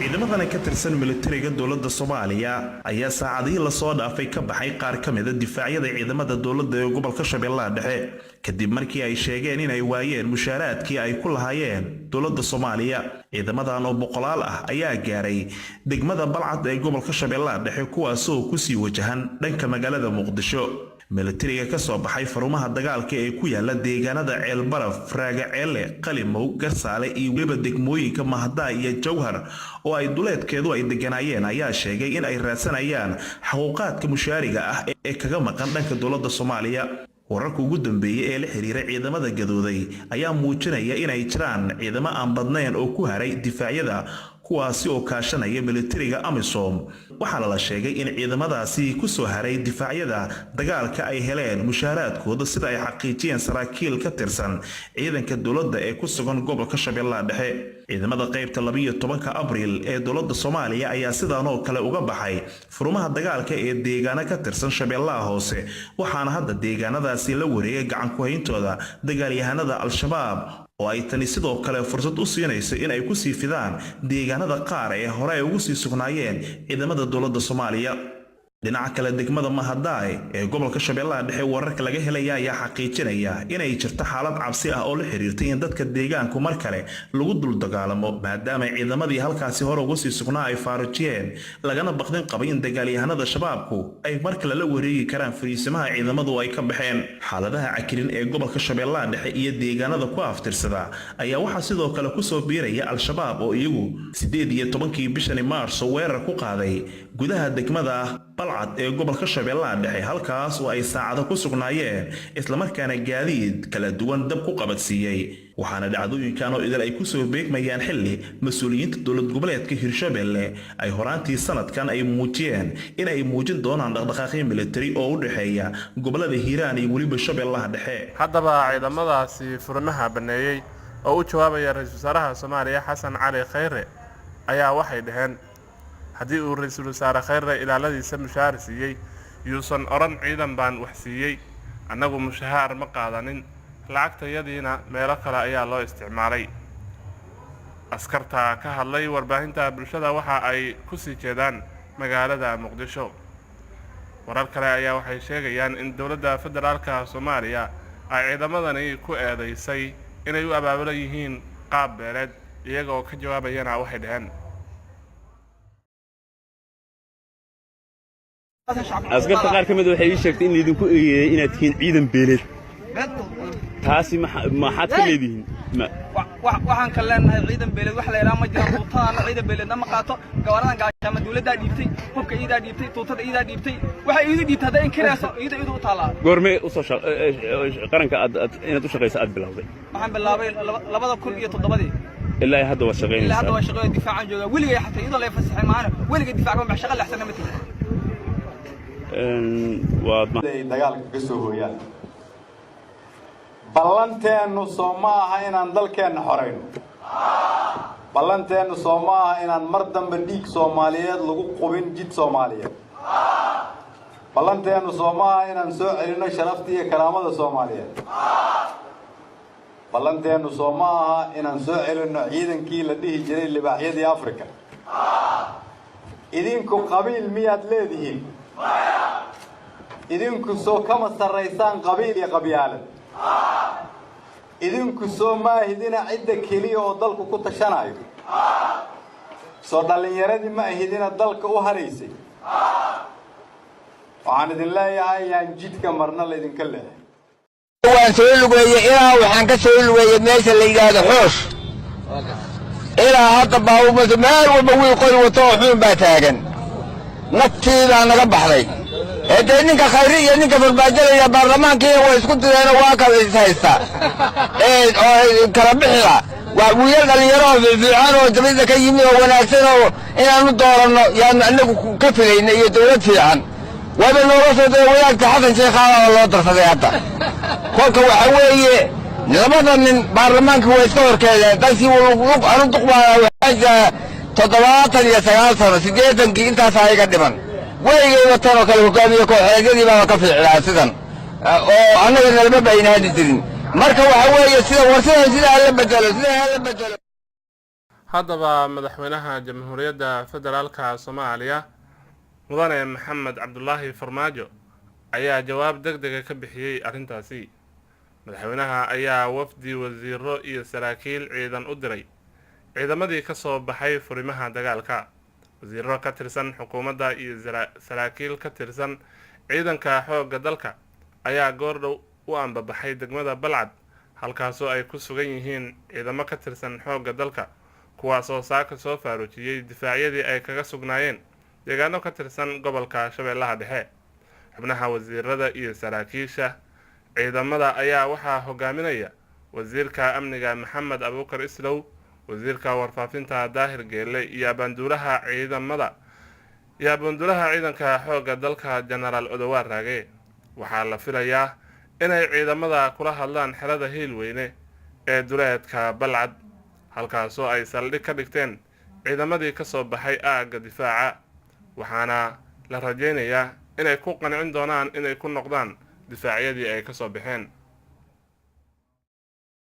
ciidamadan ka tirsan militariga dowladda Soomaaliya ayaa saacadihii la soo dhaafay ka baxay qaar ka mid ah difaacyada ciidamada dowladda ee gobolka Shabeellaha Dhexe kadib markii ay sheegeen in ay waayeen mushaaraadkii ay ku lahaayeen dowladda Soomaaliya. ciidamadan oo boqolaal ah ayaa gaaray degmada Balcad ee gobolka Shabeellaha Dhexe kuwaas oo ku sii wajahan dhanka magaalada Muqdisho. militariga ka soo baxay farumaha dagaalka ee ku yaala deegaanada Ceel Baraf, Raagaceele, Qalimow, Garsaale iyo weliba degmooyinka Mahada iyo Jawhar oo ay duleedkeedu ay deganayeen ayaa sheegay in ay raadsanayaan xuquuqaadka mushaariga ah ee kaga maqan dhanka dowladda Soomaaliya. wararka ugu dambeeyay ee la xiriira ciidamada gadooday ayaa muujinaya in ay jiraan ciidamo aan badnayn oo ku haray difaacyada kuwaasi oo kaashanaya militariga AMISOM. waxaa la sheegay in ciidamadaasi ku soo haray difaacyada dagaalka ay heleen mushaaraadkooda sida ay xaqiijiyeen saraakiil ka tirsan ciidanka dowladda ee ku sugan gobolka Shabeellaha Dhexe. ciidamada qaybta 12 Abriil ee dowladda Soomaaliya ayaa sidaan oo kale uga baxay furumaha dagaalka ee deegaana ka tirsan Shabeellaha Hoose, waxaana hadda deegaanadaasi la wareegay gacan ku hayntooda dagaalyahanada Al-Shabaab oo ay tani sidoo kale fursad u siinayso in ay ku sii fidaan deegaanada qaar ee hore ay ugu sii sugnaayeen ciidamada dowladda Soomaaliya. dhinaca kale degmada Mahadaay ee gobolka Shabeellaha Dhexe wararka laga helaya ayaa xaqiijinaya inay jirto xaalad cabsi ah oo la xiriirtay in dadka deegaanku mar kale lagu dul dagaalamo maadaama ciidamadii halkaasi hore ugu sii sugnaa ay faarujiyeen lagana baqdin qabay in dagaalyahanada shabaabku ay mar kale la wareegi karaan fariisimaha ciidamadu ay ka baxeen. xaaladaha cakirin ee gobolka Shabeellaha Dhexe iyo deegaanada ku aftirsada ayaa waxa sidoo kale ku soo biiraya Al-Shabaab oo iyagu 18 bishii Maarso weerar ku qaaday gudaha degmada Balcad ee gobolka Shabeellaha Dhexe halkaas oo ay saacado ku sugnaayeen isla markaana gaadiid kala duwan dab ku qabadsiiyay. waxaana dhacdooyinkan oo idil ay ku soo beegmayaan xilli mas'uuliyiinta dowlad goboleedka Hirshabeelle ay horaantii sanadkan ay muujiyeen in ay muujin doonaan dhaqdhaqaaqyo militari oo u dhaxeeya gobolada Hiiraan iyo waliba Shabeellaha Dhexe. haddaba ciidamadaasi furnaha baneeyay oo u jawaabaya ra'iisul wasaaraha Soomaaliya Xasan Cali Khayre ayaa waxay dhaheen haddii uu ra'iisul wasaare Khayre ilaaladiisa mushaar siiyay yuusan oran ciidan baan wax siiyay annagu mushaar ma qaadanin lacagtayadiina meelo kale ayaa loo isticmaalay. askarta ka hadlay warbaahinta bulshada waxa ay ku sii jeedaan magaalada Muqdisho. warar kale ayaa waxay sheegayaan in dowladda federaalka Soomaaliya ay ciidamadani ku eedeysay inay u abaabulan yihiin qaab beeleed iyaga oo ka jawaabayana waxay dhaheen askarta qaar kamid waxay ii sheegtay in idinku eedeeyay inaad tihiin ciidan beeleed taasi ma xad ka leedihiin waxaan ka leenahay ciidan beeleed wax la yiraahdo ma jiro tuutada ciidan beeleed ma qaato gawaradan gaashaama dawladda dhiibtay hubka iida dhiibtay tuutada iida dhiibtay waxa iida dhiibtay in kiraaso iida u taala goorme u soo qaranka inaad u shaqeyso aad bilowday waxaan bilaabay 2007 ilaa hadda waa shaqeynaysaa ilaa hadda waa shaqeeyo difaacan jooga weliga xataa iyadoo la fasaxay maana weliga difaac ma shaqo laxsan ma tihin dagaalka ka soo hooyaan ballanteenu Soomaaliya inaan dalkeena xoreyno ballanteenu Soomaaliya inaan mar dambe dhiig Soomaaliyeed lagu qubin jid Soomaaliyeed ballanteenu Soomaaliya inaan soo celino sharafta iyo karaamada Soomaaliyeed ballanteenu Soomaaliya inaan soo celino ciidankii la dhihi jiray libaaxyadii Afrika idinku qabiil miyaad leedihiin idinku soo kama sareysaan qabiil iyo qabyaalad idinku soo maahidina cidda kaliya oo dalku ku tashanayo soo dhalinyaradii ma ahidina dalka u haraysay waxaan idin leeyahay yaan jidka marna la idinka leeyahay waan soo lugeeyay ilaa waxaan ka soo lugeeyay meesha la yiraahdo Xoosh ilaa hadda baawumada meel walba way qoy wato xun baa taagan naftiida naga baxday ee ninka Khayri iyo ninka farbaajada iyo baarlamaanka way isku direen waa kala haysta oo kala bixila waa wiil dhalinyaro fiican oo dawladda ka yimid oo wanaagsan oo inaanu doorano yaan anagu ka filayna iyo dawlad fiican wada loo soo day wadaagta Xasan Sheekh oo loo darsaday hadda kolka waxa weeye nidaamada nin baarlamaanka way iska horkeedeen dadkii uu aanu duqbaa waxa 79 sano 80 intaas ayaga dhiman weeyay wataan oo kale hogaamiye kooxeedii baa ka fiicnaa sidan oo anaga nalba baynaadi jirin marka waxa weeye sida warshada sida la bedelo haddaba madaxweynaha jamhuuriyadda federaalka Soomaaliya mudane Maxamed Cabdullaahi Farmaajo ayaa jawaab degdeg ah ka bixiyay arrintaasi. madaxweynaha ayaa wafdi wasiiro iyo saraakiil ciidan u diray ciidamadii ka soo baxay furimaha dagaalka. wasiiro ka tirsan xukuumadda iyo saraakiil ka tirsan ciidanka xoogga dalka ayaa goordhow u ambabaxay degmada Balcad, halkaasoo ay ku sugan yihiin ciidamo ka tirsan xoogga dalka kuwaasoo saaka soo faaruujiyay difaacyadii ay kaga sugnaayeen deegaano ka tirsan gobolka Shabeellaha Dhexe. xubnaha wasiirada iyo saraakiisha ciidamada ayaa waxaa hogaaminaya wasiirka amniga Maxamed Abuukar Islow, wasiirka warfaafinta Daahir Geelle iyo banduulaha ciidanka xoogga dalka General Odowaar Raage. waxaa la filayaa inay ciidamada kula hadlaan xerada Hiilweyne ee duleedka Balcad, halkaasoo ay saldhig ka dhigteen ciidamadii ka soo baxay aagga difaaca, waxaana la rajaynayaa inay ku qancin doonaan inay ku noqdaan difaacyadii ay ka soo baxeen.